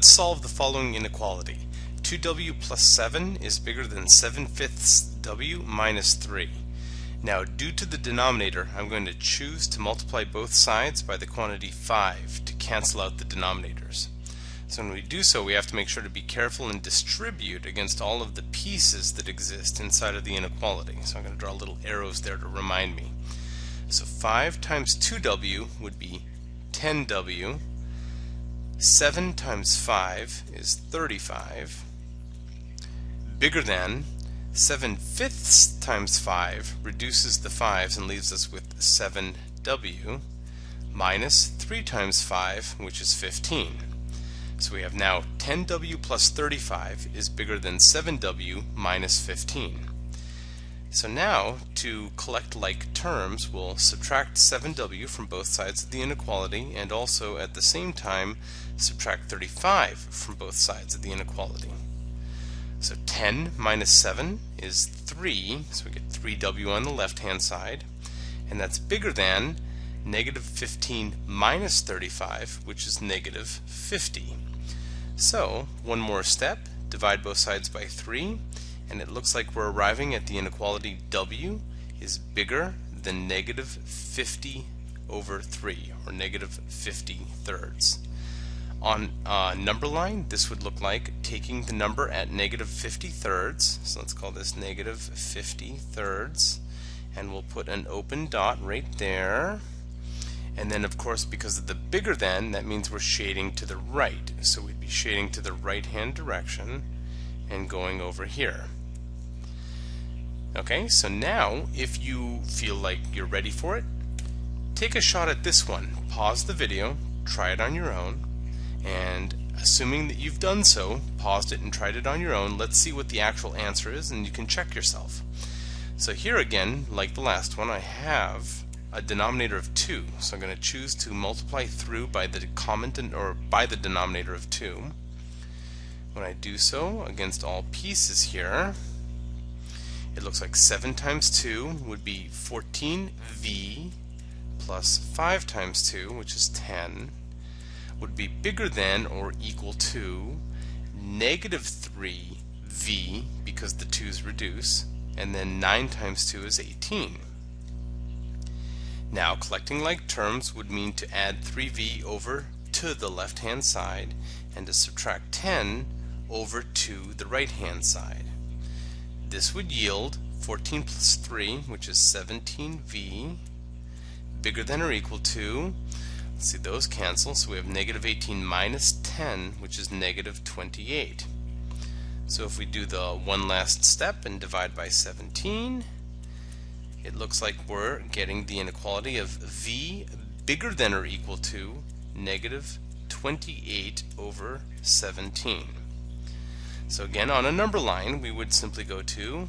Let's solve the following inequality. 2w plus 7 is bigger than 7/5 w minus 3. Now, due to the denominator, I'm going to choose to multiply both sides by the quantity 5 to cancel out the denominators. So when we do so, we have to make sure to be careful and distribute against all of the pieces that exist inside of the inequality. So I'm going to draw little arrows there to remind me. So 5 times 2w would be 10w. 7 times 5 is 35. Bigger than 7/5 times 5 reduces the 5s and leaves us with 7w minus 3 times 5, which is 15. So we have now 10w plus 35 is bigger than 7w minus 15. So now, to collect like terms, we'll subtract 7w from both sides of the inequality and also at the same time subtract 35 from both sides of the inequality. So 10 minus 7 is 3, so we get 3w on the left hand side, and that's bigger than negative 15 minus 35, which is negative 50. So one more step, divide both sides by 3, and it looks like we're arriving at the inequality w is bigger than negative 50 over 3, or negative 50 thirds. On a number line, this would look like taking the number at negative 50 thirds, so let's call this negative 50 thirds, and we'll put an open dot right there. And then, of course, because of the bigger than, that means we're shading to the right, so we'd be shading to the right hand direction and going over here. Okay, so now if you feel like you're ready for it, take a shot at this one. Pause the video, try it on your own, and assuming that you've done so, paused it and tried it on your own, let's see what the actual answer is, and you can check yourself. So here again, like the last one, I have a denominator of 2, so I'm going to choose to multiply through by the by the denominator of 2. When I do so against all pieces here, it looks like 7 times 2 would be 14v plus 5 times 2, which is 10, would be bigger than or equal to negative 3v, because the 2's reduce, and then 9 times 2 is 18. Now, collecting like terms would mean to add 3v over to the left hand side and to subtract 10 over to the right hand side. This would yield 14 plus 3, which is 17v, bigger than or equal to, let's see, those cancel, so we have negative 18 minus 10, which is negative 28. So if we do the one last step and divide by 17, it looks like we're getting the inequality of v bigger than or equal to negative 28 over 17. So again, on a number line, we would simply go to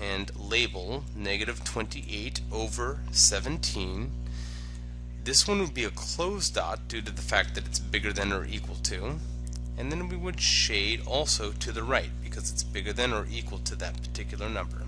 and label negative 28 over 17. This one would be a closed dot due to the fact that it's bigger than or equal to. And then we would shade also to the right because it's bigger than or equal to that particular number.